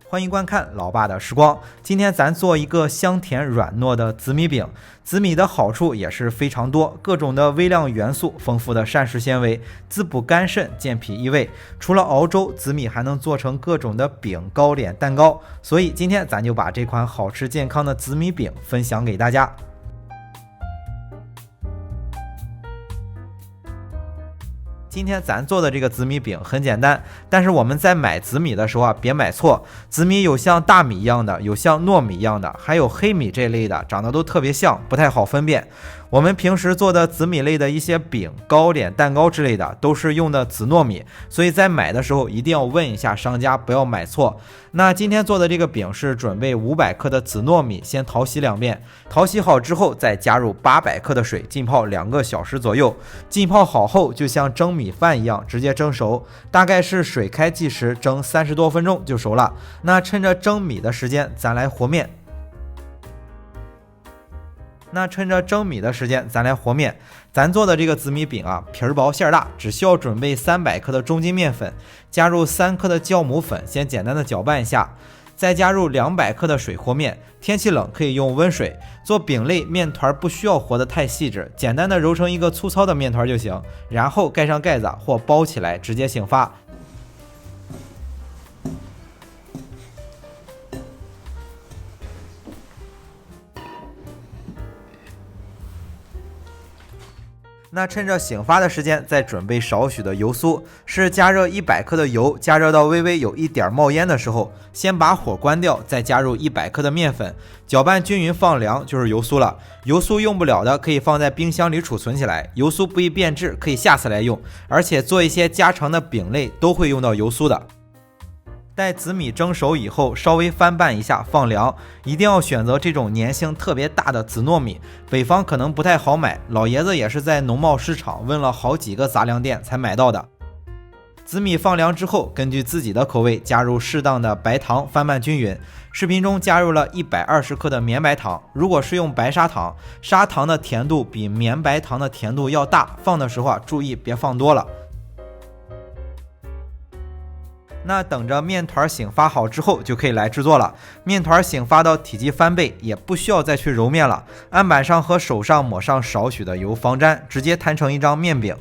欢迎观看老爸的时光。今天咱做一个香甜软糯的紫米饼。紫米的好处也是非常多，各种的微量元素，丰富的膳食纤维，滋补肝肾，健脾益胃。除了熬粥，紫米还能做成各种的饼、糕点、蛋糕。所以今天咱就把这款好吃健康的紫米饼分享给大家。今天咱做的这个紫米饼很简单，但是我们在买紫米的时候啊，别买错。紫米有像大米一样的，有像糯米一样的，还有黑米这类的，长得都特别像，不太好分辨。我们平时做的紫米类的一些饼、糕点、蛋糕之类的，都是用的紫糯米，所以在买的时候一定要问一下商家，不要买错。那今天做的这个饼是准备500克的紫糯米，先淘洗2遍，淘洗好之后再加入800克的水，浸泡2个小时左右。浸泡好后，就像蒸米饭一样，直接蒸熟，大概是水开计时，蒸30多分钟就熟了。那趁着蒸米的时间，咱来和面。咱做的这个紫米饼啊，皮儿薄馅儿大，只需要准备300克的中筋面粉，加入3克的酵母粉，先简单的搅拌一下，再加入200克的水和面。天气冷可以用温水。做饼类面团不需要和得太细致，简单的揉成一个粗糙的面团就行，然后盖上盖子或包起来，直接醒发。那趁着醒发的时间，再准备少许的油酥，是加热100克的油，加热到微微有一点冒烟的时候，先把火关掉，再加入100克的面粉，搅拌均匀放凉，就是油酥了。油酥用不了的可以放在冰箱里储存起来，油酥不易变质，可以下次来用。而且做一些家常的饼类都会用到油酥的。待紫米蒸熟以后，稍微翻拌一下放凉，一定要选择这种粘性特别大的紫糯米，北方可能不太好买，老爷子也是在农贸市场问了好几个杂粮店才买到的。紫米放凉之后，根据自己的口味加入适当的白糖，翻拌均匀。视频中加入了120克的绵白糖，如果是用白砂糖，砂糖的甜度比绵白糖的甜度要大，放的时候注意别放多了。那等着面团醒发好之后就可以来制作了。面团醒发到体积翻倍，也不需要再去揉面了，案板上和手上抹上少许的油防粘，直接摊成一张面饼。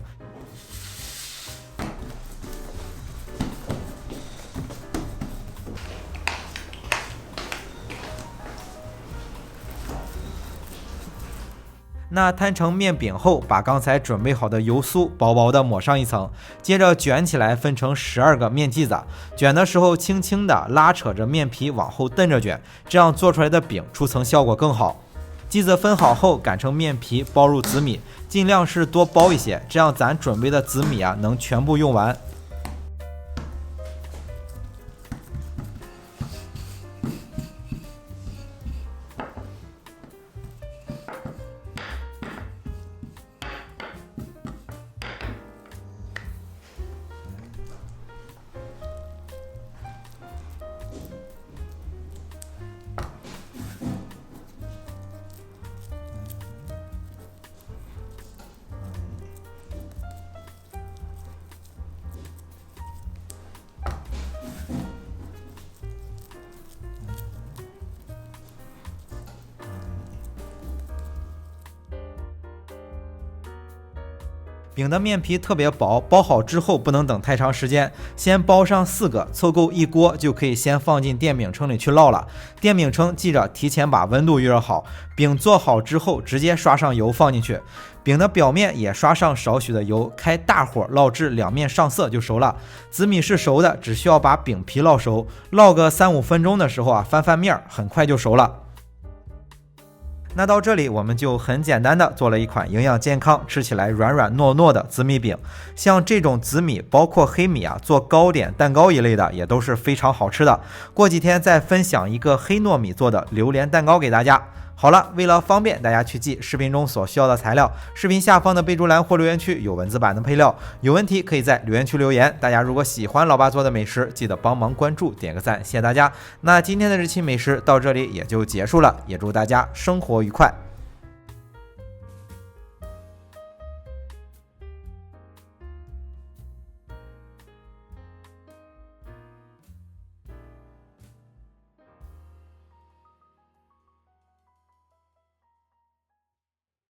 那摊成面饼后，把刚才准备好的油酥薄薄的抹上一层，接着卷起来分成12个面剂子，卷的时候轻轻的拉扯着面皮往后蹬着卷，这样做出来的饼出层效果更好。剂子分好后擀成面皮，包入紫米，尽量是多包一些，这样咱准备的紫米能全部用完。饼的面皮特别薄，包好之后不能等太长时间，先包上4个，凑够一锅就可以先放进电饼铛里去烙了。电饼铛记着提前把温度预热好，饼做好之后直接刷上油放进去，饼的表面也刷上少许的油，开大火烙至2面上色就熟了。紫米是熟的，只需要把饼皮烙熟，烙个3-5分钟的时候翻翻面，很快就熟了。那到这里我们就很简单的做了一款营养健康、吃起来软软糯糯的紫米饼。像这种紫米包括黑米做糕点、蛋糕一类的也都是非常好吃的。过几天再分享一个黑糯米做的榴莲蛋糕给大家。好了，为了方便大家去记视频中所需要的材料，视频下方的备注栏或留言区有文字版的配料，有问题可以在留言区留言。大家如果喜欢老爸做的美食，记得帮忙关注点个赞，谢谢大家。那今天的日期美食到这里也就结束了，也祝大家生活愉快。